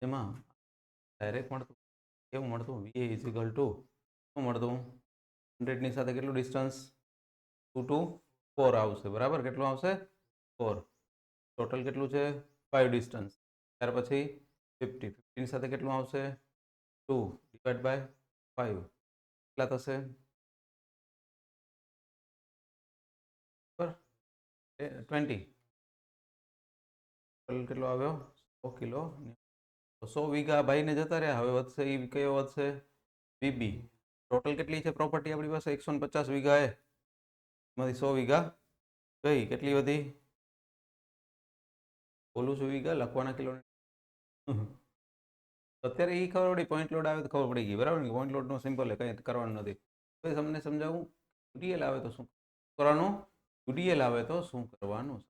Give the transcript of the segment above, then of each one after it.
એમાં ડાયરેક્ટ મળતું કેવું મળતું વી ઇઝિકલ ટુ શું મળતું 100 સાથે કેટલું ડિસ્ટન્સ 2 to 4 આવશે બરાબર કેટલું આવશે 4 ટોટલ કેટલું છે 5 ડિસ્ટન્સ ત્યાર પછી 50 સાથે કેટલું આવશે 2 ડિવાઇડ બાય 5 કેટલા થશે બરાબર 20 ટોટલ કેટલો આવ્યો 100 કિલો 100 વીઘા ભાઈને જતા રહ્યા હવે વધશે એ કયો વધશે વીબી ટોટલ કેટલી છે પ્રોપર્ટી આપણી પાસે 150 વીઘા એમાંથી 100 વીઘા ગઈ કેટલી વધી બોલું છું વીઘા લખવાના કિલો અત્યારે એ ખબર પડી પોઈન્ટ લોડ આવે તો ખબર પડી ગઈ બરાબર ને પોઈન્ટ લોડ નો સિમ્પલ કંઈ કરવાનું નથી તો તમને સમજાવું યુડીએલ આવે તો શું કરવાનું યુડીએલ આવે તો શું કરવાનું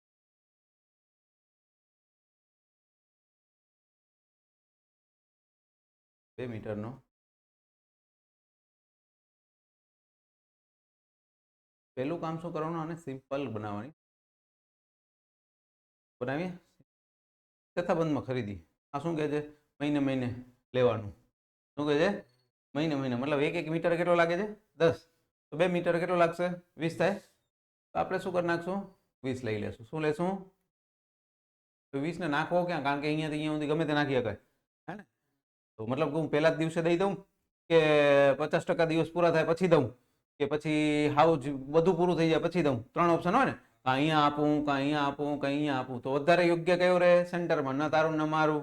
2 મીટરનો પહેલું કામ શું કરવાનું અને સિમ્પલ બનાવવાની બનાવીએ જથ્થાબંધમાં ખરીદી આ શું કહે છે મહિને મહિને લેવાનું શું કહે છે મહિને મહિને મતલબ એક મીટર કેટલો લાગે છે 10 તો 2 મીટર કેટલો લાગશે 20 થાય તો આપણે શું કરી નાખશું 20 લઈ લેશું શું લેશું તો 20 ને નાખવો ક્યાં કારણ કે અહીંયાથી અહીંયા સુધી ગમે તે નાખી શકાય હે ને તો મતલબ હું પહેલા જ દિવસે દઈ દઉં કે 50% દિવસ પૂરા થાય પછી દઉં કે પછી હાવ બધું પૂરું થઈ જાય પછી દઉં 3 ઓપ્શન હોય ને અહીંયા આપું કાં અહીંયા આપું કાં અહીંયા આપું તો વધારે યોગ્ય કયો રહે સેન્ટરમાં ન તારું ન મારું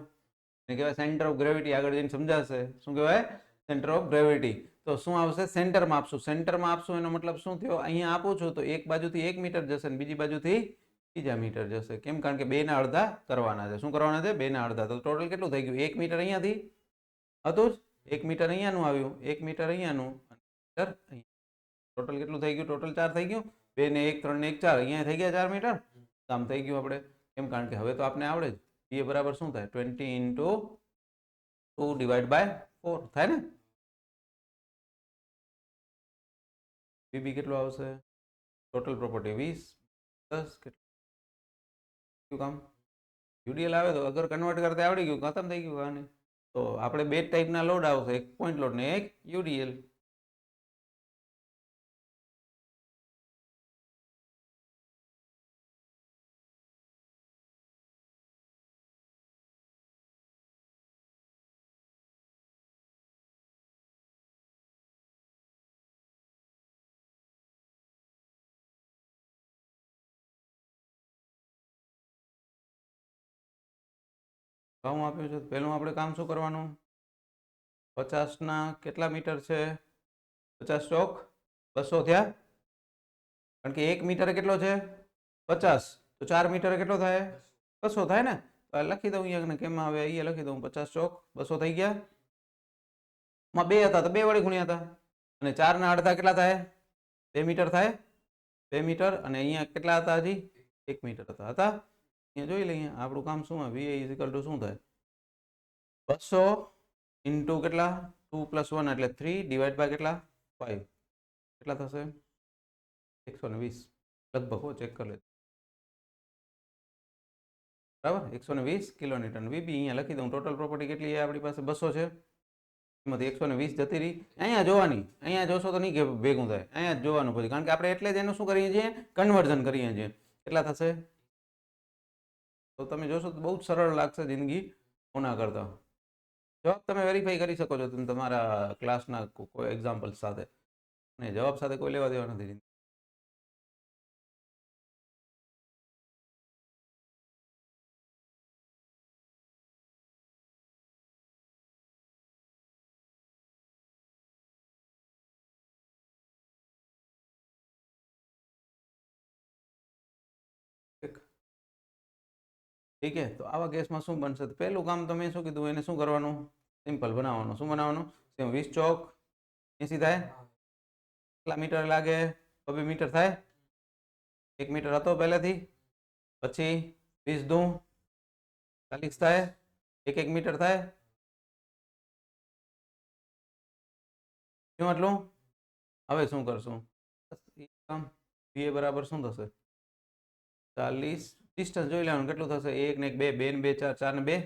એને કહેવાય સેન્ટર ઓફ ગ્રેવિટી આગળ જઈને સમજાશે શું કહેવાય સેન્ટર ઓફ ગ્રેવિટી તો શું આવશે સેન્ટરમાં આપશું એનો મતલબ શું થયો અહીંયા આપું છું તો એક બાજુથી 1 મીટર જશે ને બીજી બાજુથી બીજા મીટર જશે કેમ કારણ કે 2 ના અડધા કરવાના છે શું કરવાના છે 2 ના અડધા તો ટોટલ કેટલું થઈ ગયું 1 મીટર અહીંયાથી હતું જ 1 મીટર અહીંયાનું આવ્યું 1 મીટર અહીંયાનું મીટર ટોટલ કેટલું થઈ ગયું ટોટલ 4 થઈ ગયું 2 ને 1 3 ને 1 4 અહીંયા થઈ ગયા 4 મીટર કામ થઈ ગયું આપણે કેમ કારણ કે હવે તો આપણે આવડે જ એ બરાબર શું થાય 20 into 2 ડિવાઇડ બાય 4 થાય ને બીબી કેટલું આવશે ટોટલ પ્રોપર્ટી 20 10 કેટલું કામ યુડીએલ આવે તો અગર કન્વર્ટ કરતા આવડી ગયું ખતમ થઈ ગયું આને તો આપણે બે ટાઈપના લોડ આવશે એક પોઈન્ટ લોડ ને એક યુડીએલ શું આપ્યું છે પહેલું આપણે કામ શું કરવાનું 50 ના કેટલા મીટર છે 50 ચોક 200 થયા કારણ કે 1 મીટર કેટલો છે 50 તો 4 મીટર કેટલો થાય 200 થાય ને તો લખી દઉં અહીંયા કેમ આવે અહીંયા લખી દઉં 50 ચોક 200 થઈ ગયા માં 2 હતા તો 2 વડે ગુણ્યા હતા અને 4 ના અડધા કેટલા થાય 2 મીટર થાય 2 મીટર અને અહીંયા કેટલા હતા હજી 1 મીટર હતા અહીંયા જોઈ લઈએ આપણું કામ શું વી ઇઝિકલ ટુ શું થાય 200 ઇન્ટુ કેટલા 2 + 1 એટલે 3 ડિવાઇડ બાય કેટલા 5 કેટલા થશે 120 લગભગ હો ચેક કરી લે બરાબર 120 કિલોન્યુટન વીબી અહીંયા લખી દઉં ટોટલ પ્રોપર્ટી કેટલી છે આપણી પાસે 200 છે એમાંથી 120 જતી રહી અહીંયા જોવાની અહીંયા જોશો તો નહીં કે ભેગું થાય અહીંયા જ જોવાનું પછી કારણ કે આપણે એટલે જ એનું શું કરીએ છીએ કન્વર્ઝન કરીએ છીએ કેટલા થશે તો તમે જોશો તો બહુ જ સરળ લાગશે જિંદગી ઓના કરતા જવાબ તમે વેરીફાઈ કરી શકો છો તમે તમારા ક્લાસના કોઈ એક્ઝામ્પલ સાથે ને જવાબ સાથે કોઈ લેવા દેવા નથી ઠીક છે તો આવા કેસમાં શું બનશે તો પહેલું કામ તમે શું કીધું એને શું કરવાનું સિમ્પલ બનાવવાનું શું બનાવવાનું 20 ચોક 80 થાય કેટલા મીટર લાગે 2 મીટર થાય 1 મીટર હતો પહેલેથી પછી 20 દૂ 40 થાય, 1 મીટર થાય, શું આટલું? હવે શું કરશું? કામ VA બરાબર શું થશે? 40 ડિસ્ટન્સ જોઈ લેવાનું કેટલું થશે? 1 ને 1 2, 2 ને 2 4, 4 ને 2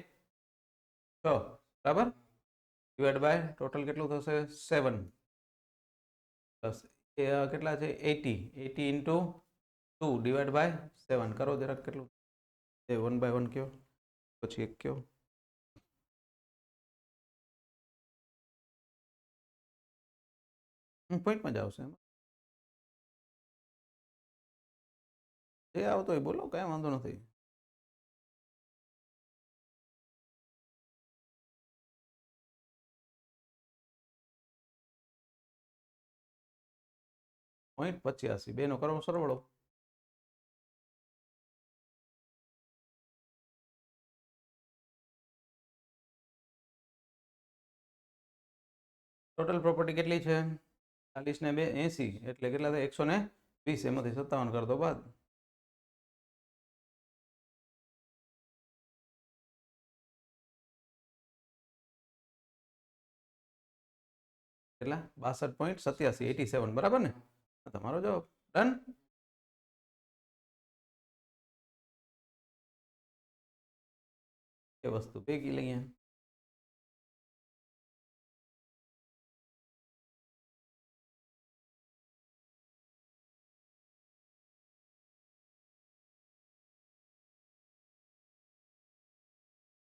6, બરાબર, ડિવાઈડ બાય ટોટલ કેટલું થશે? 7 પ્લસ કેટલા છે? 80, 80 ઇન્ટુ 2 ડિવાઈડ બાય 7 કરો જરાક કેટલું? 1 બાય 1 કયો, પછી 1 કયો, પોઈન્ટમાં જ આવશે, જે આવતો હોય બોલો, કઈ વાંધો નથી. .85 બેનો કરો સરવાળો. ટોટલ પ્રોપર્ટી કેટલી છે? 40 ને 2 80 એટલે કેટલા થાય? 120. એમાંથી 57 કરતો બાદ. કેટલા? 62.87, 87, બરાબર ને? તમારો જવાબ. ડન. એ વસ્તુ ભેગી લઈએ.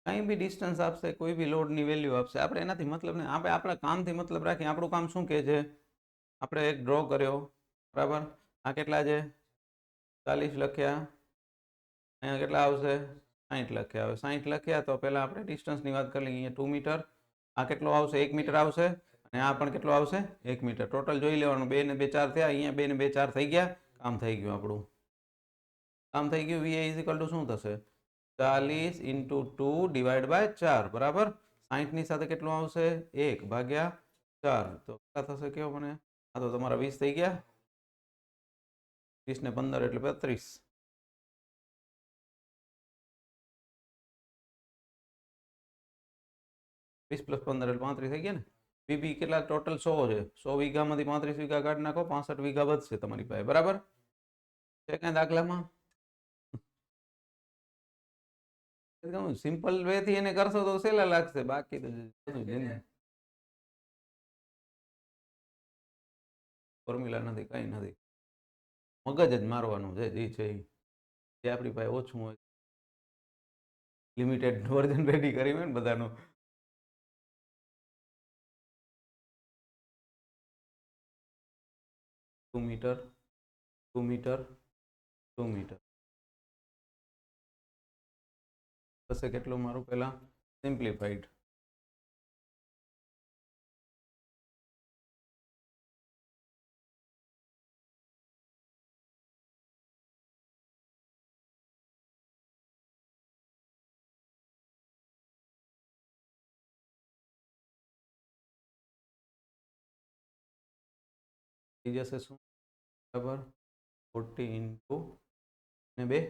કંઈ બી ડિસ્ટન્સ આપશે, કોઈ બી લોડની વેલ્યુ આપશે, આપણે એનાથી મતલબ નહીં, આપણે આપણા કામથી મતલબ રાખીએ. આપણું કામ શું કહે છે? આપણે એક ડ્રો કર્યો, બરાબર, આ કેટલા છે? 40 લખ્યા, અહીંયા કેટલા આવશે? 60 લખ્યા. હવે 60 લખ્યા તો પહેલાં આપણે ડિસ્ટન્સની વાત કરી લઈએ. અહીંયા 2 મીટર, આ કેટલો આવશે? 1 મીટર આવશે, અને આ પણ કેટલો આવશે? 1 મીટર. ટોટલ જોઈ લેવાનું. 2 ને 2 4 થયા, અહીંયા 2 ને 2 4 થઈ ગયા. કામ થઈ ગયું આપણું, કામ થઈ ગયું. VA ઇઝ ઇક્વલ ટુ શું થશે? 40 ઇન્ટુ 2 ડિવાઈડ બાય 4, બરાબર. 60ની સાથે કેટલું આવશે? 1 ભાગ્યા 4, તો કેટલા થશે? કયો મને. આ તો તમારા 20 થઈ ગયા. 20 ને 15 એટલે 35. 20 પ્લસ 15 એટલે 35 થઈ ગયા ને. બીબી કેટલા? ટોટલ 100 છે. 100 વીઘામાંથી 35 વીઘા કાઢી નાખો, 65 વીઘા વધશે તમારી પાસે, બરાબર છે. કઈ દાખલામાં સિમ્પલ વે થી એને કરશો તો સહેલા લાગશે, બાકી તો ફોર્મ્યુલા નથી, કઈ નથી, મગજ જ મારવાનું છે. જે છે એ આપણી પાસે ઓછું હોય, લિમિટેડ વર્ઝન રેડી કરી હોય ને બધાનું. ટુ મીટર, 2 મીટર, 2 મીટર થશે કેટલું મારું? પહેલા સિમ્પ્લિફાઈડ. થઈ જશે શું? બરાબર, 40 ઇન્ટુ ને 2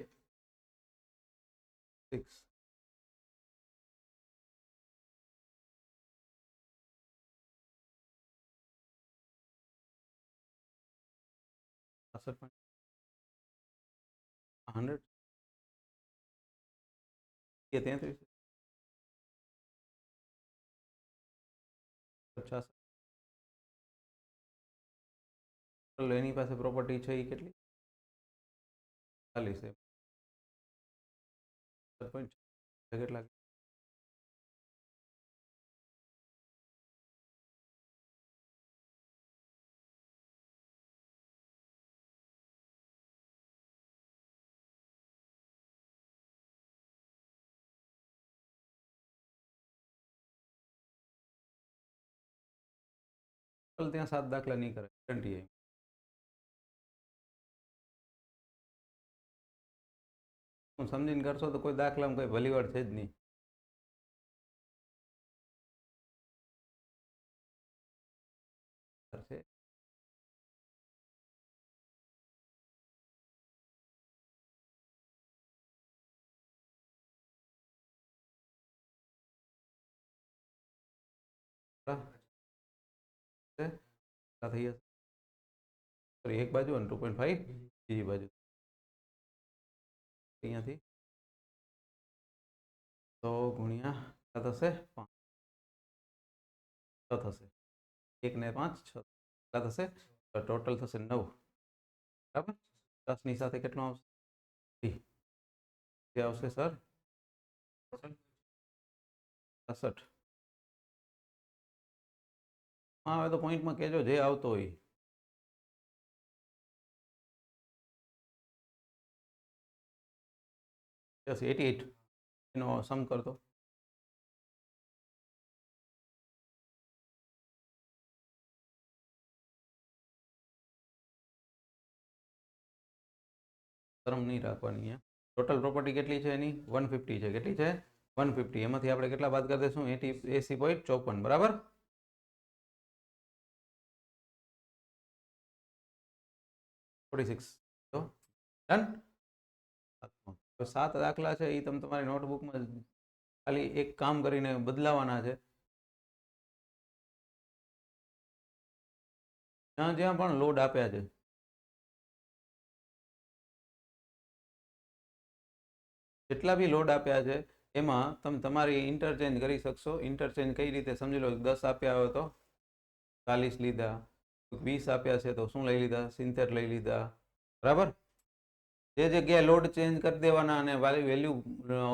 6. .63 100 કે 33 50. એની પાસે પ્રોપર્ટી છે એ કેટલી? 40. કેટલા? ત્યાં 7 દાખલા નહીં કરે, ગેરંટી. હું સમજીને કરશો તો કોઈ દાખલામાં કોઈ ભલીવડ છે જ નહીં. છે થઈ જશે સોરી એક બાજુ અને 2.5 બીજી બાજુ અહીંયાથી 100 ગુણ્યા થશે 5 થશે 1 ને 5 6 થશે ટોટલ થશે 9 બરાબર 10 ની સાથે કેટલો આવશે આવશે સર 66 આવે તો પોઈન્ટમાં કહેજો જે આવતો હોય 88 એનો સમ કરતો શરમ નહીં રાખવાની ટોટલ પ્રોપર્ટી કેટલી છે એની 150 છે કેટલી છે 150 એમાંથી આપણે કેટલા બાદ કરી દઈશું 80.54 બરાબર 46 તો ડન 7 દાખલા છે એ તમે તમારી નોટબુકમાં ખાલી એક કામ કરીને બદલાવાના છે જ્યાં જ્યાં પણ લોડ આપ્યા છે જેટલા બી લોડ આપ્યા છે એમાં તમે તમારી ઇન્ટરચેન્જ કરી શકશો ઇન્ટરચેન્જ કઈ રીતે સમજી લો 10 આપ્યા હોય તો 40 લીધા 20 આપ્યા છે તો શું લઈ લીધા 70 લઈ લીધા બરાબર જે જગ્યાએ લોડ ચેન્જ કરી દેવાના અને વેલ્યુ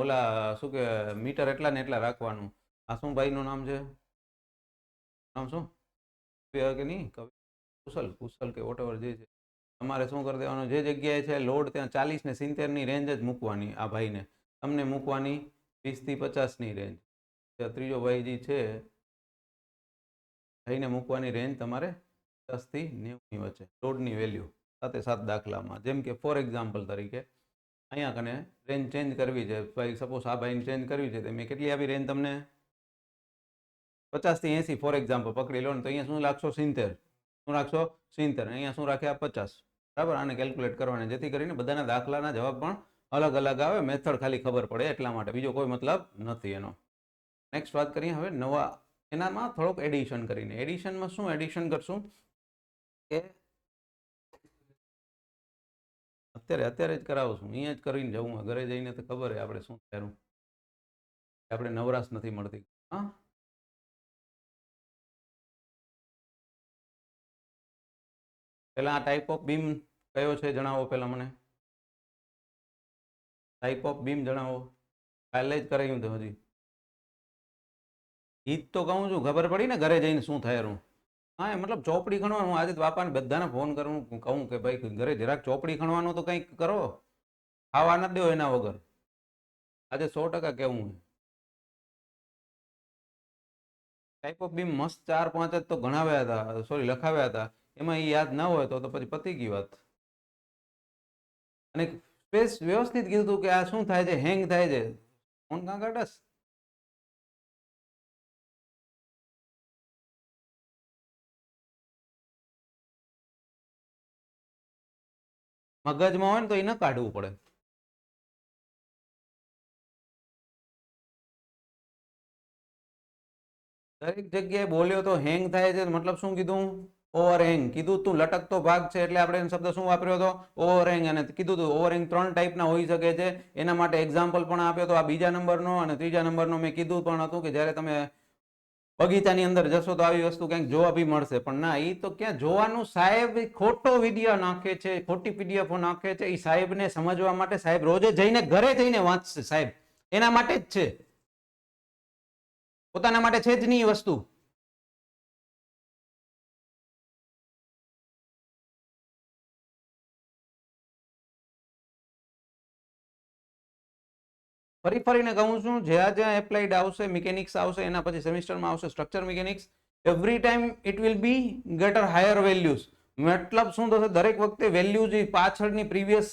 ઓલા શું કે મીટર એટલા ને એટલા રાખવાનું આ શું ભાઈનું નામ છે નામ શું કે નહીં કુશલ કે વોટએવર જે છે તમારે શું કરી દેવાનું જે જગ્યાએ છે લોડ ત્યાં 40 ને 70 ની રેન્જ જ મૂકવાની આ ભાઈને તમને મૂકવાની 20 થી 50 ની રેન્જ ત્રીજો ભાઈ જે છે ભાઈને મૂકવાની રેન્જ તમારે 10 થી 90 ની વચ્ચે લોડની વેલ્યુ સાથે 7 દાખલામાં જેમ કે ફોર એક્ઝામ્પલ તરીકે અહીંયા કને રેન્જ ચેન્જ કરવી છે ભાઈ સપોઝ આ ભાઈને ચેન્જ કરવી છે તો મેં કેટલી આપી રેન્જ તમને 50 થી 80 ફોર એક્ઝામ્પલ પકડી લો ને તો અહીંયા શું રાખશો 70 શું રાખશો 70 અહીંયા શું રાખ્યા 50 બરાબર આને કેલ્ક્યુલેટ કરવાને જેથી કરીને બધાના દાખલાના જવાબ પણ અલગ અલગ આવે મેથડ ખાલી ખબર પડે એટલા માટે બીજો કોઈ મતલબ નથી એનો નેક્સ્ટ વાત કરીએ હવે નવા એનામાં થોડોક એડિશન કરીને એડિશનમાં શું એડિશન કરશું કે અત્યારે જ કરાવશું અહીંયા જ કરીને જવું ઘરે જઈને તો ખબર આપણે શું થયું આપણે નવરાશ નથી મળતી હા પેલા આ ટાઈપ ઓફ બીમ કયો છે જણાવો પેલા મને ટાઈપ ઓફ બીમ જણાવો કાલે જ કરાવ્યું તો હજી ઈ જ તો કહું છું ખબર પડી ને ઘરે જઈને શું થયેલું હા મતલબ ચોપડી ખણવાનું આજે બાપાને બધાને ફોન કરું કહું કે ભાઈ ઘરે જરાક ચોપડી ખણવાનું તો કંઈક કરો ખાવા ન દો એના વગર આજે 100% કેવું ટાઈપ ઓફ બીમ મસ્ત 4-5 જ તો ગણાવ્યા હતા સોરી લખાવ્યા હતા એમાં એ યાદ ના હોય તો પછી પતી ગઈ વાત અને સ્પેસ વ્યવસ્થિત કીધું કે આ શું થાય છે હેંગ થાય છે ફોન કાં કાઢસ મગજમાં હોય ને તો એ ન કાઢવું પડે દરેક જગ્યાએ બોલ્યો તો હેંગ થાય છે મતલબ શું કીધું ઓવરહેંગ કીધું તું લટકતો ભાગ છે એટલે આપણે શબ્દ શું વાપર્યો હતો ઓવરહેંગ અને કીધું તું ઓવરહેંગ 3 ટાઈપના હોઈ શકે છે એના માટે એક્ઝામ્પલ પણ આપ્યો તો આ બીજા નંબરનો અને ત્રીજા નંબરનો મેં કીધું પણ હતું કે જ્યારે તમે બગીચાની અંદર જશો તો આવી વસ્તુ કંઈક જોવા બી મળશે પણ ના એ તો ક્યાં જોવાનું સાહેબ ખોટો વિડીયો નાખે છે ખોટી પીડીએફ નાખે છે એ સાહેબને સમજવા માટે સાહેબ રોજે જઈને ઘરે જઈને વાંચશે સાહેબ એના માટે જ છે પોતાના માટે છે જ નહીં વસ્તુ ફરી ફરીને કહું છું જ્યાં જ્યાં એપ્લાઇડ આવશે મિકેનિક્સ આવશે એના પછી સેમિસ્ટરમાં આવશે structure mechanics every time it will be getter higher values મતલબ શું થશે દરેક વખતે વેલ્યુ જે પાછળની પ્રીવિયસ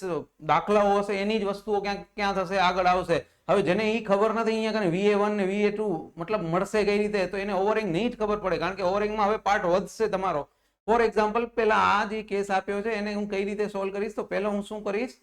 દાખલાઓ હશે એની જ વસ્તુઓ ક્યાંક ક્યાં થશે આગળ આવશે હવે જેને એ ખબર નથી અહીંયા કને VA1 ને VA2 મતલબ મળશે કઈ રીતે તો એને ઓવરહેંગ નહીં જ ખબર પડે કારણ કે ઓવરહેંગમાં હવે પાર્ટ વધશે તમારો ફોર એક્ઝામ્પલ પેલા આ જે કેસ આપ્યો છે એને હું કઈ રીતે સોલ્વ કરીશ તો પહેલા હું શું કરીશ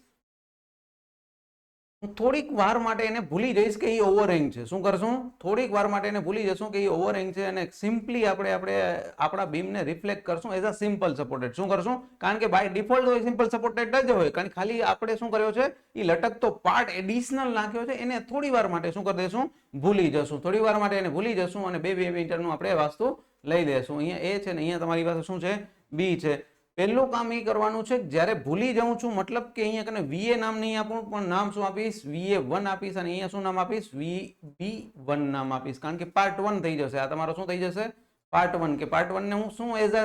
થોડીક વાર માટે એને ભૂલી જઈશ કે એ ઓવરહેંગ છે. શું કરશું? થોડીક વાર માટે એને ભૂલી જશું કે એ ઓવરહેંગ છે અને સિમ્પલી આપણે આપણા બીમને રિફ્લેક્ટ કરશું એઝ અ સિમ્પલ સપોર્ટેડ. શું કરશું? કારણ કે બાય ડિફોલ્ટ હોય સિમ્પલ સપોર્ટેડ જ હોય, કારણ ખાલી આપણે શું કર્યો છે, એ લટકતો પાર્ટ એડિશનલ નાખ્યો છે, એને થોડી વાર માટે શું કરી દેશું? ભૂલી જશું. થોડી વાર માટે એને ભૂલી જશું અને 2 મીટરનું આપણે વસ્તુ લઈ લેશું. અહીંયા એ છે ને અહીંયા તમારી પાસે શું છે? બી છે. પહેલું કામ એ કરવાનું છે, જ્યારે ભૂલી જાઉં છું મતલબ કે અહીંયા કને VA નામ નહીં આપું, પણ નામ શું આપીશ? VA1 આપીશ અને અહીંયા શું નામ આપીશ? VB1 નામ આપીશ, કારણ કે પાર્ટ 1 થઈ જશે. આ તમારો શું થઈ જશે? પાર્ટ 1. કે પાર્ટ 1 ને હું શું એઝ અ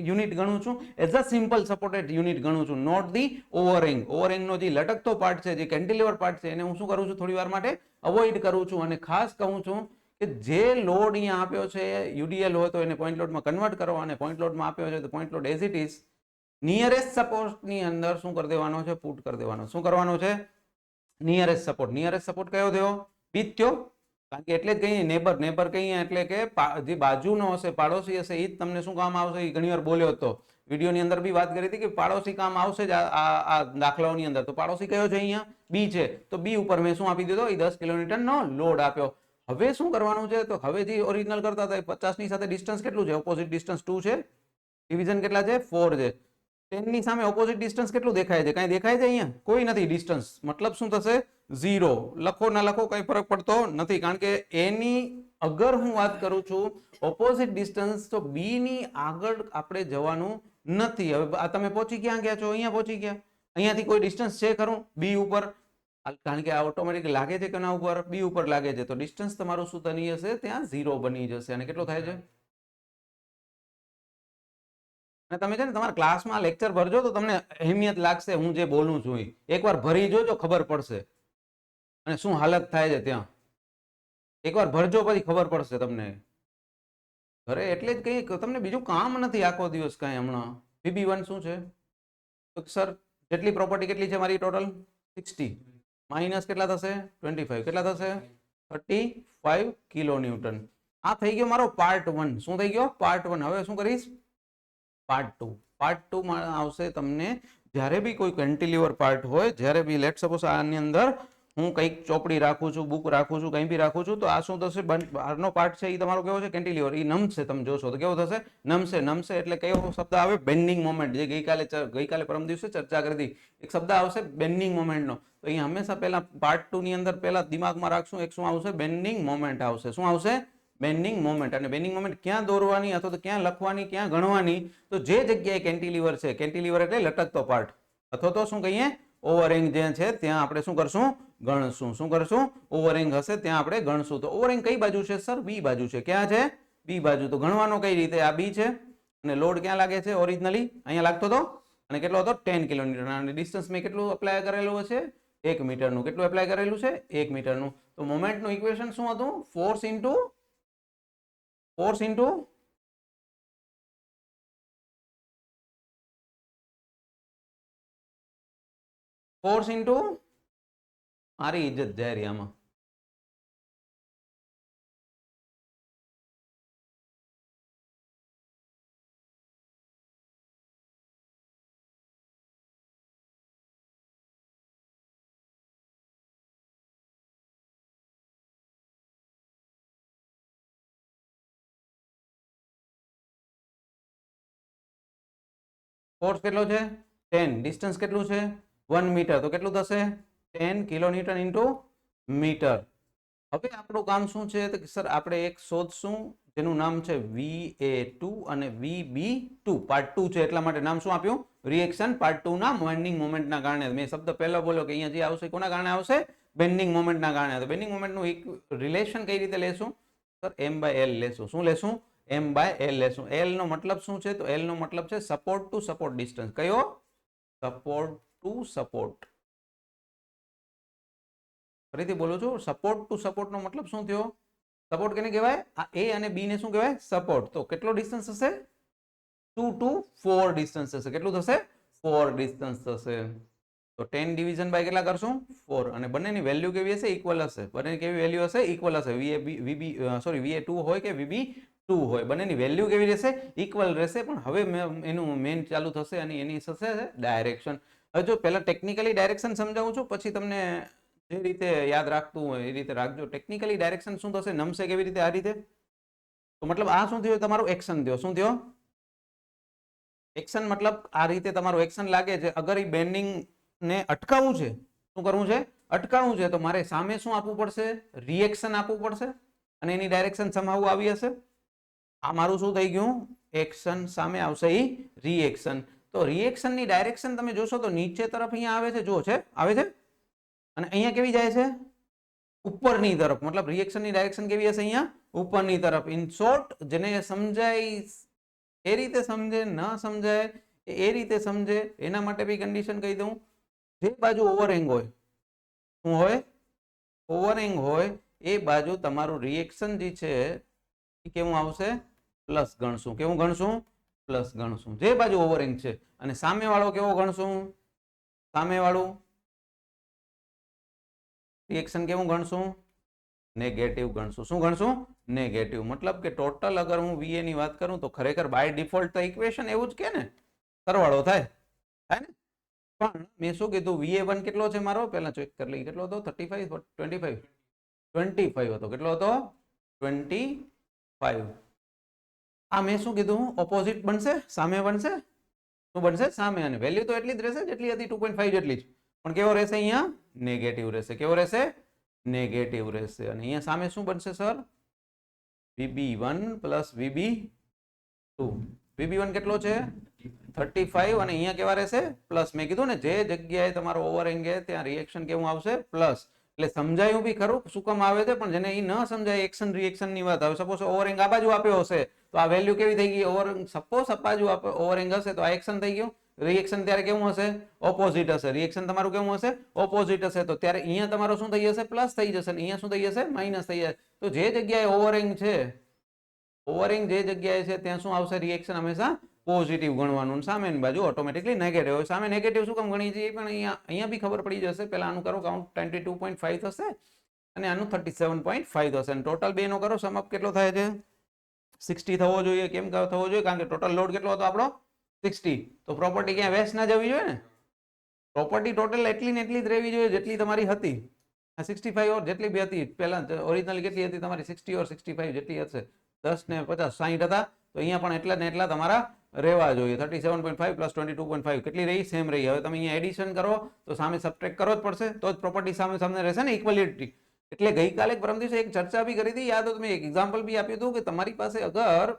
યુનિટ ગણું છું? As a simple supported unit ગણું છું, નોટ ધી ઓવરહેંગ. ઓવરહેંગનો જે લટકતો પાર્ટ છે, જે કેન્ટિલીવર પાર્ટ છે, એને હું શું કરું છું? થોડી વાર માટે અવોઇડ કરું છું. અને ખાસ કહું છું કે જે લોડ અહીંયા આપ્યો છે, UDL હોય તો એને પોઈન્ટ લોડમાં કન્વર્ટ કરો, અને પોઈન્ટ લોડમાં આપ્યો છે તો point load as it is nearest સપોર્ટની અંદર શું કરી દેવાનો છે? પુટ કરી દેવાનો. શું કરવાનું છે? Nearest support. નિયરેસ્ટ સપોર્ટ કયો થયો? બી થયો, કારણ કે એટલે જ કહીએ નેબર. નેબર કહીએ એટલે કે જે બાજુનો હશે, પાડોશી હશે, એ જ તમને શું કામ આવશે? એ ઘણી વાર બોલ્યો હતો, વિડીયોની અંદર બી વાત કરી હતી કે પાડોશી કામ આવશે જ આ દાખલાઓની અંદર. તો પાડોશી કયો છે? અહીંયા બી છે. તો બી ઉપર મેં શું આપી દીધો? એ 10 કિલોમીટરનો લોડ આપ્યો. હવે શું કરવાનું છે? તો હવે જે ઓરિજિનલ કરતા હતા 50 ની સાથે ડિસ્ટન્સ કેટલું છે? ઓપોઝિટ ડિસ્ટન્સ 2 છે, ડિવિઝન કેટલા છે? 4 છે. 10 ની સામે ઓપોઝિટ ડિસ્ટન્સ કેટલું દેખાય છે? કઈ દેખાય છે? અહીંયા કોઈ નથી ડિસ્ટન્સ. મતલબ શું થશે? 0. લખો ના લખો કઈ ફરક પડતો નથી, કારણ કે એની અગર હું વાત કરું છું ઓપોઝિટ ડિસ્ટન્સ, તો બી ની આગળ આપણે જવાનું નથી. હવે આ તમે પહોંચી ક્યાં ગયા છો? અહીંયા પહોંચી ગયા. અહીંયાથી કોઈ ડિસ્ટન્સ છે ખરું બી ઉપર? કારણ કે આ ઓટોમેટિક લાગે છે કે ના ઉપર? બી ઉપર લાગે છે. તો ડિસ્ટન્સ તમારું શું બની જશે? ત્યાં 0 બની જશે. અને કેટલો થાય છે? અને તમે છે ને તમારા ક્લાસમાં લેક્ચર ભરજો તો તમને અહેમિયત લાગશે હું જે બોલું છું એ. એકવાર ભરી જોજો, ખબર પડશે અને શું હાલત થાય છે ત્યાં. એકવાર ભરજો પછી ખબર પડશે તમને. ઘરે એટલે જ કહીએ તમને બીજું કામ નથી આખો દિવસ કાંઈ. હમણાં VB1 શું છે? તો સર જેટલી પ્રોપર્ટી કેટલી છે મારી? ટોટલ 60 માઇનસ કેટલા થશે? 25. કેટલા થશે? 35 કિલો ન્યૂટન. આ થઈ ગયો મારો પાર્ટ 1. શું થઈ ગયો? પાર્ટ 1. હવે શું કરીશ? પાર્ટ 2. પાર્ટ 2 માં આવશે તમને જ્યારે બી કોઈ કેન્ટિલીવર પાર્ટ હોય, જ્યારે બી લેટ સપોઝ આની અંદર હું કંઈક ચોપડી રાખું છું, બુક રાખું છું, કંઈ બી રાખું છું, તો આ શું થશે? બહારનો પાર્ટ છે એ તમારો કેવો છે? કેન્ટિલીવર. એ નમશે. તમે જોશો તો કેવો થશે? નમશે. નમશે એટલે કયો શબ્દ આવે? Bending moment. જે ગઈકાલે પરમ દિવસે ચર્ચા કરી હતી, એક શબ્દ આવશે બેન્ડિંગ મોમેન્ટનો. તો અહીં હંમેશા પહેલા પાર્ટ 2 ની અંદર પહેલા દિમાગમાં રાખશું એક શું આવશે? બેન્ડિંગ મોમેન્ટ આવશે. શું આવશે? Bending moment. અને બેન્ડિંગ મોમેન્ટ ક્યાં દોરવાની અથવા તો ક્યાં લખવાની, ક્યાં ગણવાની? તો જે જગ્યાએ કેન્ટિલીવર છે, કેન્ટિલીવર એટલે લટકતો પાર્ટ, અથવા તો શું કહીએ? ઓવરહેંગ જે છે ત્યાં આપણે શું કરશું? ગણશું. શું કરશું? ઓવરહેંગ હશે ત્યાં આપણે ગણશું. તો ઓવરહેંગ કઈ બાજુ છે સર? બી બાજુ છે. ક્યાં છે? બી બાજુ. તો ગણવાનો કઈ રીતે? આ બી છે અને લોડ ક્યાં લાગે છે? ઓરિજિનલી અહીંયા લાગતો હતો અને કેટલો હતો? 10 કિલોમીટર. અને ડિસ્ટન્સ મેં કેટલું એપ્લાય કરેલું છે? 1 મીટરનું. કેટલું એપ્લાય કરેલું છે? 1 મીટરનું. તો મોમેન્ટનું ઇક્વેશન શું હતું? ફોર્સ ઇન્ટુ ફોર્સ ઇન્ટુ મારી ઇજ્જત જાય રહી આમાં. ફોર્સ કેટલો છે? 10. ડિસ્ટન્સ કેટલું છે? 1 મીટર. તો કેટલું થશે? 10 કિલોન્યુટન ઇન્ટુ મીટર. હવે આપણું કામ શું છે? તો સર આપણે એક શોધશું જેનું નામ છે VA2 અને VB2. પાર્ટ 2 છે એટલા માટે નામ શું આપ્યું? રિએક્શન પાર્ટ 2 ના બેન્ડિંગ મોમેન્ટના કારણે. મેં શબ્દ પહેલો બોલ્યો કે અહીંયા જે આવશે કોના કારણે આવશે? બેન્ડિંગ મોમેન્ટના કારણે. તો બેન્ડિંગ મોમેન્ટનું એક રિલેશન કઈ રીતે લેશું? સર M/L લેશું. શું લેશું? M/L લેશું. L નો મતલબ શું છે? તો L નો મતલબ છે સપોર્ટ ટુ સપોર્ટ ડિસ્ટન્સ. કયો? Support to support. ફરીથી બોલું છું, સપોર્ટ ટુ સપોર્ટ નો મતલબ શું થયો? સપોર્ટ કેને કહેવાય? આ A અને B ને શું કહેવાય? સપોર્ટ. તો કેટલો ડિસ્ટન્સ હશે? 2 to 4 ડિસ્ટન્સ થશે. કેટલું થશે? 4 ડિસ્ટન્સ થશે. તો 10 ડિવિઝન બાય કેટલા કરશું? 4. અને બંનેની વેલ્યુ કેવી હશે? ઇક્વલ હશે. બંનેની કેવી વેલ્યુ હશે? ઇક્વલ હશે. VA2 હોય કે VB2 હોય, બંનેની વેલ્યુ કેવી રહેશે? ઇક્વલ રહેશે. પણ હવે એનું મેઇન ચાલુ થશે અને એની થશે ડાયરેક્શન. હવે જો પહેલા ટેકનિકલી ડાયરેક્શન સમજાવું છું, પછી તમને જે રીતે યાદ રાખતું હોય એ રીતે રાખજો. ટેકનિકલી ડાયરેક્શન શું થશે, નમશે કેવી રીતે, આ રીતે. તો મતલબ આ શું થયું, તમારું એક્શન થયો. શું થયો? એક્શન. મતલબ આ રીતે તમારું એક્શન લાગે છે. અગર એ બેન્ડિંગ ને અટકાવવું છે, શું કરવું છે, અટકાવવું છે, તો મારે સામે શું આપવું પડશે, રિએક્શન આપવું પડશે, અને એની ડાયરેક્શન સમાવું આવી હશે. આ મારું શું થઈ ગયું, એક્શન. સામે આવશે ઈ રિએક્શન. તો રિએક્શન ની ડાયરેક્શન તમે જોશો તો નીચે તરફ અહીંયા આવે છે, જો છે, આવે છે, અને અહીંયા કેવી જાય છે, ઉપરની તરફ. મતલબ રિએક્શન ની ડાયરેક્શન કેવી હશે, અહીંયા ઉપરની તરફ. ઇન શોર્ટ, જેને સમજાય એ રીતે સમજે, ન સમજાય એ રીતે સમજે, એના માટે બી કન્ડિશન કહી દઉં. જે બાજુ ઓવરહેંગ હોય, શું હોય, ઓવરહેંગ હોય, એ બાજુ તમારું રિએક્શન જે છે એ કેવું આવશે, પ્લસ ગણશું. કેવું ગણશું, પ્લસ ગણશું. જે બાજુ ઓવરહેંગ છે. અને સામે વાળો કેવો ગણશું, સામે વાળું રિએક્શન કેવું ગણશું, નેગેટિવ ગણશું. શું ગણશું, નેગેટિવ. મતલબ કે ટોટલ અગર હું VA ની વાત કરું તો ખરેખર બાય ડિફોલ્ટ તો ઇક્વેશન એવું જ કે ને, સરવાળો થાય ને. પણ મેં શું કીધું, VA1 કેટલો છે મારો, પહેલા ચેક કરી લઈએ. કેટલો હતો, 35, 25, 25 હતો. કેટલો હતો, 25. આ મેં શું કીધું, ઓપોઝિટ બનશે, સામે બનશે. શું બનશે, સામે. અને વેલ્યુ તો એટલી જ રહેશે જેટલી હતી, 2.5 જેટલી જ. પણ કેવો રહેશે, અહીંયા નેગેટિવ રહેશે. કેવો રહેશે, નેગેટિવ રહેશે. અને અહીંયા સામે શું બનશે sir, VB1 plus VB2. VB1 કેટલો છે, 35, અને અહીંયા કેવા રહેશે, પ્લસ. મેં કીધું ને, જે જગ્યાએ તમારો ઓવરહેંગ છે ત્યાં રિએક્શન કેવું આવશે, પ્લસ. એટલે સમજાયું બી ખરું શું કામ આવે છે, પણ જેને એ ન સમજાય એક્શન રિએક્શન ની વાત આવે. સપોઝ ઓવરહેંગ આ બાજુ આપ્યો હશે તો આ વેલ્યુ કેવી થઈ ગઈ, ઓવરહેંગ. સપોઝ આ બાજુ ઓવરહેંગ હશે તો આ એક્શન થઈ ગયું. રિએક્શન ત્યારે કેવું હશે, ઓપોઝિટ હશે. રિએક્શન તમારું કેવું હશે, ઓપોઝિટ હશે. તો ત્યારે અહીંયા તમારો શું થઈ જશે, પ્લસ થઈ જશે. અહીંયા શું થઈ જશે, માઇનસ થઈ જશે. તો જે જગ્યાએ ઓવરહેંગ છે, ઓવરહેંગ જે જગ્યાએ છે ત્યાં શું આવશે, રિએક્શન હંમેશા પોઝિટિવ ગણવાનું. સામેની બાજુ ઓટોમેટિકલી નેગેટિવ હોય. સામે નેગેટિવ શું કામ ગણીએ છીએ પણ અહીંયા બી ખબર પડી જશે. પહેલા આનું કરો કાઉન્ટ, 22.5 થશે અને આનું 37.5 થશે. અને ટોટલ બેનો કરો સમ અપ કેટલો થાય છે, 60 થવો જોઈએ. કેમ થવો જોઈએ, કારણ કે ટોટલ લોડ કેટલો હતો આપણો, 60. તો પ્રોપર્ટી ક્યાં વેસ્ટ ના જવી જોઈએ ને. પ્રોપર્ટી ટોટલ એટલી ને એટલી જ રહેવી જોઈએ જેટલી તમારી હતી. 65 ઓર જેટલી બી હતી પહેલા ઓરિજિનલ કેટલી હતી તમારી, 60 ઓર 65 જેટલી હશે. 10 ને 50 60 હતા. તો અહીંયા પણ એટલા ને એટલા તમારા રહેવા જોઈએ. 37.5 પ્લસ 22.5 કેટલી રહી, સેમ રહી. હવે તમે અહીંયા એડિશન કરો તો સામે સબટ્રેક્ટ કરવો જ પડશે, તો જ પ્રોપર્ટી સામે સામે રહેશે ને, ઇક્વાલિટી. એટલે ગઈકાલે પરમ દિવસે એક ચર્ચા બી કરી હતી, યાદ હોય, તમે એક એક્ઝામ્પલ બી આપ્યું હતું કે તમારી પાસે અગર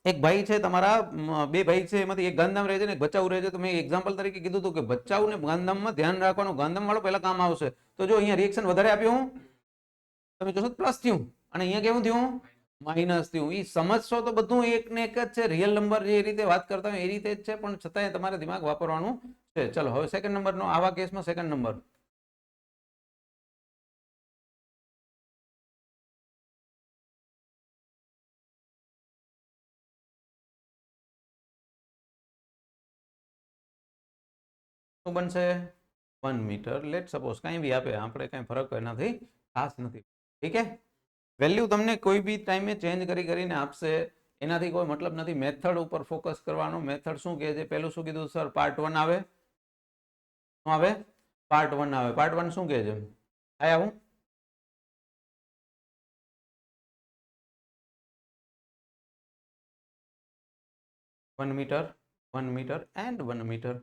એક ભાઈ છે, તમારા બે ભાઈ છે, એમાંથી એક ગાંધીધામ રહે છે ને એક ભચાઉ રહે છે. તો મેં એક્ઝામ્પલ તરીકે કીધું હતું કે ભચાઉ ને ગાંધીધામમાં ધ્યાન રાખવાનું, ગાંધીધામ વાળો પહેલા કામ આવશે. તો જો અહીંયા રિએક્શન વધારે આપ્યું, તમે જોશો પ્લસ થયું, અને અહીંયા કેવું થયું, માઇનસ થયું. એ સમજશો તો બધું એક ને એક જ છે. રિયલ નંબર જે રીતે વાત કરતા હોય એ રીતે જ છે, પણ છતાંય તમારે દિમાગ વાપરવાનું છે. ચલો હવે સેકન્ડ નંબરનો, આવા કેસમાં સેકન્ડ નંબર. શું બનશે, 1 મીટર. લેટ સપોઝ કઈ બી આપે, આપણે કઈ ફરક નથી, ખાસ નથી. ઠીક છે. વેલ્યુ તમને કોઈ બી ટાઈમે ચેન્જ કરીને આપશે, એનાથી કોઈ મતલબ નથી. મેથડ ઉપર ફોકસ કરવાનો. મેથડ શું કહે છે, પેલું શું કીધું સર, પાર્ટ 1 આવે. શું આવે, પાર્ટ 1 આવે. પાર્ટ 1 શું કહે છે, આયા હું 1 metre, 1 metre and 1 metre.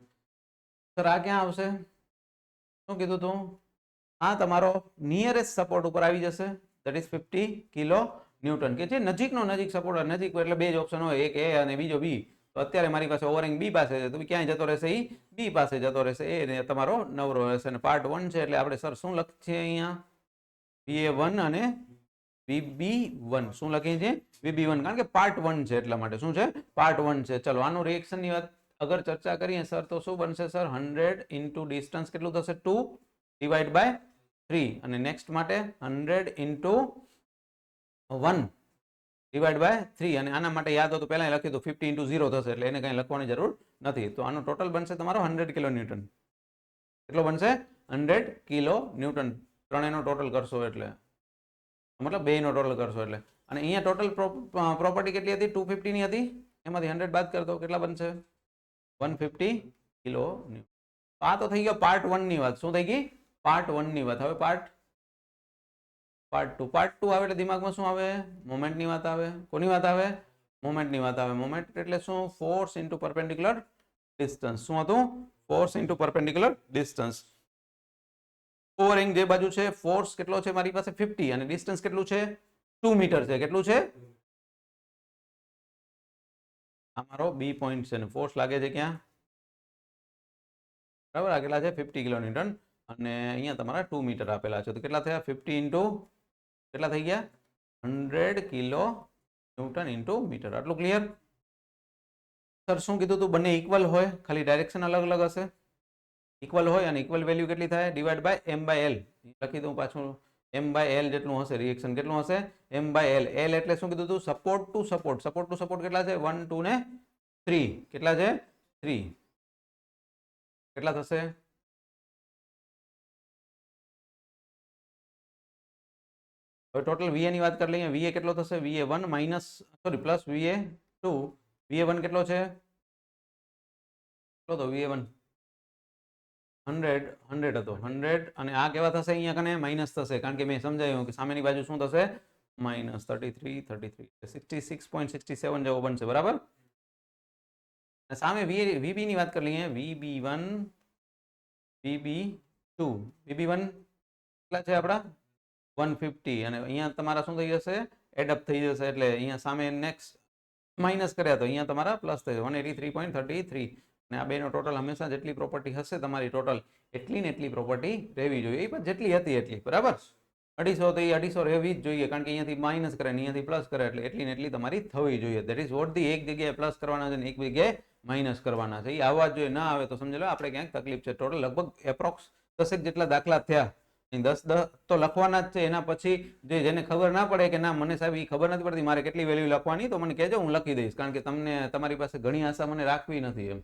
Sir આ ક્યાં આવશે, શું કીધું તું, આ તમારો નિયરેસ્ટ સપોર્ટ ઉપર આવી જશે. That is 50 kilo newton. કે જે નજીકનો નજીક સપોર્ટ. નજીક એટલે બે જ ઓપ્શન હોય, એક એ અને બીજો બી. તો અત્યારે મારી પાસે ઓવરહેંગ બી પાસે છે, તો ક્યાંય જતો રહેશે, એ બી પાસે જતો રહેશે, એ તમારો નવરો રહેશે. અને પાર્ટ 1 છે એટલે આપણે સર શું લખીએ અહીંયા, VA1 અને VB1. શું લખીએ છીએ, VB1, કારણ કે પાર્ટ 1 છે એટલા માટે. શું છે, પાર્ટ 1 છે. ચલો આનું રિએક્શન ની વાત અગર ચર્ચા કરીએ સર, તો શું બનશે સર, 100 ઇન્ટુ ડિસ્ટન્સ કેટલું થશે, 2 ડિવાઈડ બાય 3. અને નેક્સ્ટ માટે 100 ઇન્ટુ 1 ડિવાઈડ બાય 3. અને આના માટે યાદ હોય તો પહેલા લખી દો, 50 ઇન્ટુ 0 થશે, એટલે એને કઈ લખવાની જરૂર નથી. તો આનો ટોટલ બનશે તમારો 100 કિલો ન્યૂટન. કેટલો બનશે, 100 કિલો ન્યૂટન. ત્રણેયનો ટોટલ કરશો એટલે, મતલબ બેયનો ટોટલ કરશો એટલે. અને અહીંયા ટોટલ પ્રોપર્ટી કેટલી હતી, 250 ની હતી. એમાંથી 100 બાદ કરી દો, કેટલા બનશે, 150 કિલો ન્યૂટન. આ તો થઈ ગયો પાર્ટ 1 ની વાત. શું થઈ ગઈ, પાર્ટ 1 ની વાત. હવે પાર્ટ 2. પાર્ટ 2 આવે એટલે દિમાગમાં શું આવે? મોમેન્ટની વાત આવે. કોની વાત આવે? મોમેન્ટની વાત આવે. મોમેન્ટ એટલે શું? Force into perpendicular distance. શું હતું? Force into perpendicular distance. Overhang જે બાજુ છે ફોર્સ કેટલો છે મારી પાસે 50 અને ડિસ્ટન્સ કેટલું છે 2 મીટર છે. કેટલું છે? આ મારો બી પોઈન્ટ છે ને ફોર્સ લાગે છે ક્યાં? બરાબર, આ કેટલા છે? 50 કિલોન્યુટન અને અહીંયા તમારા 2 મીટર આપેલા છે. તો કેટલા થયા? 50 ઇન્ટુ કેટલા થઈ ગયા? 100 કિલો ન્યૂટન ઇન્ટુ મીટર. આટલું ક્લિયર? સર શું કીધું તું? બંને ઇક્વલ હોય, ખાલી ડાયરેક્શન અલગ અલગ હશે. ઇક્વલ હોય અને ઇક્વલ વેલ્યુ કેટલી થાય? Divide by M by L. લખી દઉં પાછું. એમ બાય એલ જેટલું હશે રિએક્શન. કેટલું હશે? એમ બાય એલ. એલ એટલે શું કીધું તું? Support to support. Support to support કેટલા છે? 1 2 ને 3. કેટલા છે? 3. કેટલા થશે? હવે ટોટલ વીએ ની વાત કરી લઈએ. વીએ કેટલો થશે? વીએ 1 માઇનસ સોરી પ્લસ વીએ 2. વીએ 1 કેટલો છે? કેટલો તો વીએ 1? 100 હતો. 100 અને આ કેવા થશે? અહીંયા કને માઇનસ થશે કારણ કે મેં સમજાવ્યું કે સામેની બાજુ શું થશે? માઇનસ 33 66.67 જેવો બનશે. બરાબર. સામે વીબી ની વાત કરી લઈએ. વીબી1 વીબી2. વીબી1 કેટલા છે આપડા? 150 અને અહીંયા તમારા શું થઈ જશે? એડઅપ થઈ જશે એટલે અહીંયા સામે નેક્સ્ટ માઇનસ કર્યા તો અહીંયા તમારા પ્લસ થઈ જશે 183.33. અને આ બેનો ટોટલ હંમેશા જેટલી પ્રોપર્ટી હશે તમારી ટોટલ એટલી ને એટલી પ્રોપર્ટી રહેવી જોઈએ. એ પણ જેટલી હતી એટલી. બરાબર. 250 તો એ 250 રહેવી જ જોઈએ કારણ કે અહીંયાથી માઇનસ કરે ને અહીંયાથી પ્લસ કરે એટલે એટલી ને એટલી તમારી થવી જોઈએ. That is what the. એક જગ્યાએ પ્લસ કરવાના છે ને એક જગ્યાએ માઇનસ કરવાના છે. એ આવવા જોઈએ. ના આવે તો સમજી લો આપણે ક્યાંક તકલીફ છે. ટોટલ લગભગ એપ્રોક્સ 10 જેટલા દાખલા થયા. 10 તો લખવાના જ છે. એના પછી જેને ખબર ના પડે કે ના મને સાહેબ એ ખબર નથી પડતી મારે કેટલી વેલ્યુ લખવાની તો મને કહેજો, હું લખી દઈશ કારણ કે તમને તમારી પાસે ઘણી આશા મને રાખવી નથી એમ.